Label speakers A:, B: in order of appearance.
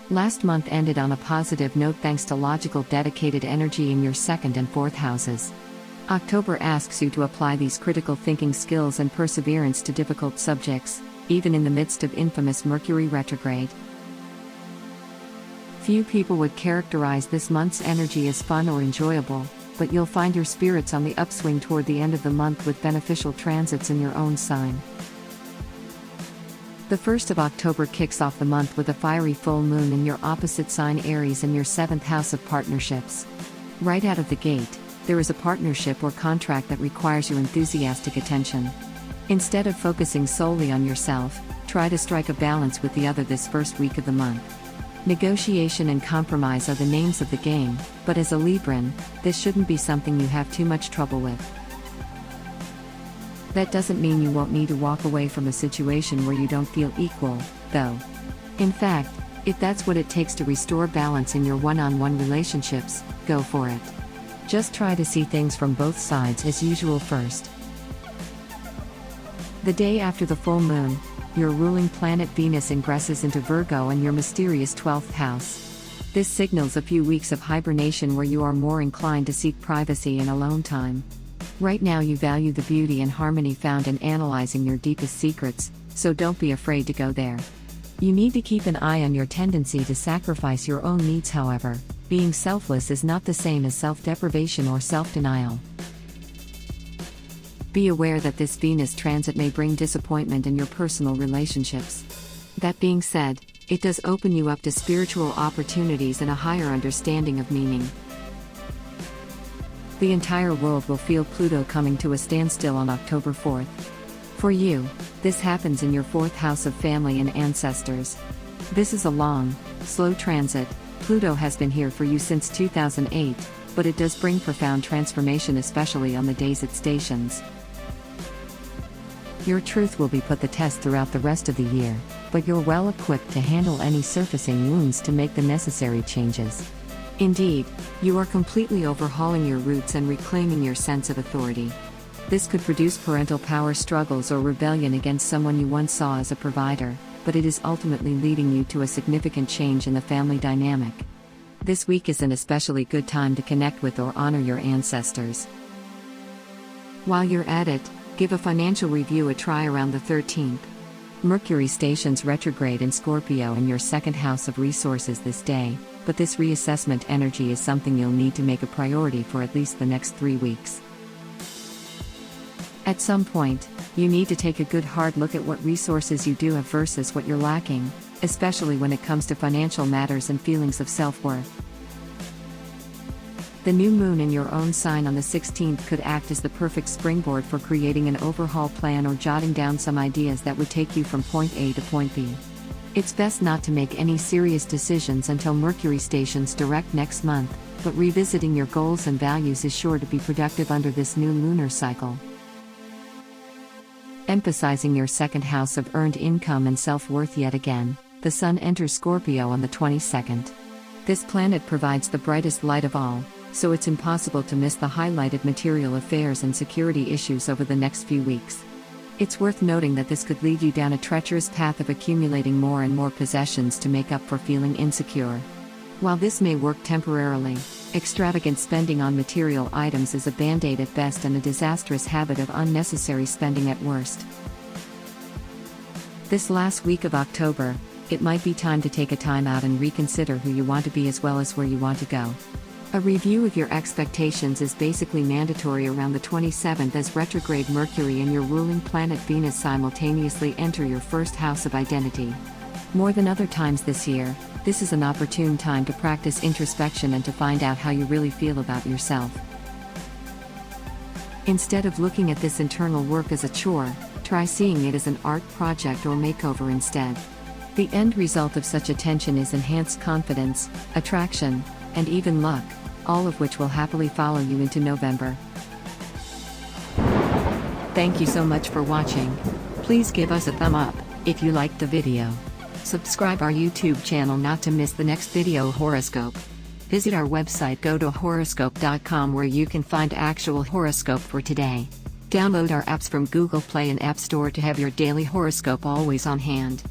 A: Last month ended on a positive note thanks to logical, dedicated energy in your second and fourth houses. October asks you to apply these critical thinking skills and perseverance to difficult subjects, even in the midst of infamous Mercury retrograde. Few people would characterize this month's energy as fun or enjoyable, but you'll find your spirits on the upswing toward the end of the month with beneficial transits in your own sign. The 1st of October kicks off the month with a fiery full moon in your opposite sign Aries in your 7th house of partnerships. Right out of the gate, there is a partnership or contract that requires your enthusiastic attention. Instead of focusing solely on yourself, try to strike a balance with the other this first week of the month. Negotiation and compromise are the names of the game, but as a Libran, this shouldn't be something you have too much trouble with. That doesn't mean you won't need to walk away from a situation where you don't feel equal, though. In fact, if that's what it takes to restore balance in your one-on-one relationships, go for it. Just try to see things from both sides as usual first. The day after the full moon, your ruling planet Venus ingresses into Virgo and your mysterious 12th house. This signals a few weeks of hibernation where you are more inclined to seek privacy and alone time. Right now you value the beauty and harmony found in analyzing your deepest secrets, so don't be afraid to go there. You need to keep an eye on your tendency to sacrifice your own needs, however. Being selfless is not the same as self-deprivation or self-denial. Be aware that this Venus transit may bring disappointment in your personal relationships. That being said, it does open you up to spiritual opportunities and a higher understanding of meaning. The entire world will feel Pluto coming to a standstill on October 4th. For you, this happens in your 4th house of family and ancestors. This is a long, slow transit. Pluto has been here for you since 2008, but it does bring profound transformation, especially on the days it stations. Your truth will be put the test throughout the rest of the year, but you're well equipped to handle any surfacing wounds to make the necessary changes. Indeed, you are completely overhauling your roots and reclaiming your sense of authority. This could produce parental power struggles or rebellion against someone you once saw as a provider, but it is ultimately leading you to a significant change in the family dynamic. This week is an especially good time to connect with or honor your ancestors. While you're at it, give a financial review a try around the 13th. Mercury stations retrograde in Scorpio in your 2nd house of resources this day, but this reassessment energy is something you'll need to make a priority for at least the next 3 weeks. At some point, you need to take a good hard look at what resources you do have versus what you're lacking, especially when it comes to financial matters and feelings of self-worth. The new moon in your own sign on the 16th could act as the perfect springboard for creating an overhaul plan or jotting down some ideas that would take you from point A to point B. It's best not to make any serious decisions until Mercury stations direct next month, but revisiting your goals and values is sure to be productive under this new lunar cycle. Emphasizing your 2nd house of earned income and self-worth yet again, the Sun enters Scorpio on the 22nd. This planet provides the brightest light of all, so it's impossible to miss the highlighted material affairs and security issues over the next few weeks. It's worth noting that this could lead you down a treacherous path of accumulating more and more possessions to make up for feeling insecure. While this may work temporarily, extravagant spending on material items is a band-aid at best and a disastrous habit of unnecessary spending at worst. This last week of October, it might be time to take a time out and reconsider who you want to be as well as where you want to go. A review of your expectations is basically mandatory around the 27th as retrograde Mercury and your ruling planet Venus simultaneously enter your 1st house of identity. More than other times this year, this is an opportune time to practice introspection and to find out how you really feel about yourself. Instead of looking at this internal work as a chore, try seeing it as an art project or makeover instead. The end result of such attention is enhanced confidence, attraction, and even luck, all of which will happily follow you into November. Thank you so much for watching. Please give us a thumb up if you liked the video. Subscribe our YouTube channel not to miss the next video horoscope. Visit our website GoToHoroscope.com where you can find actual horoscope for today. Download our apps from Google Play and App Store to have your daily horoscope always on hand.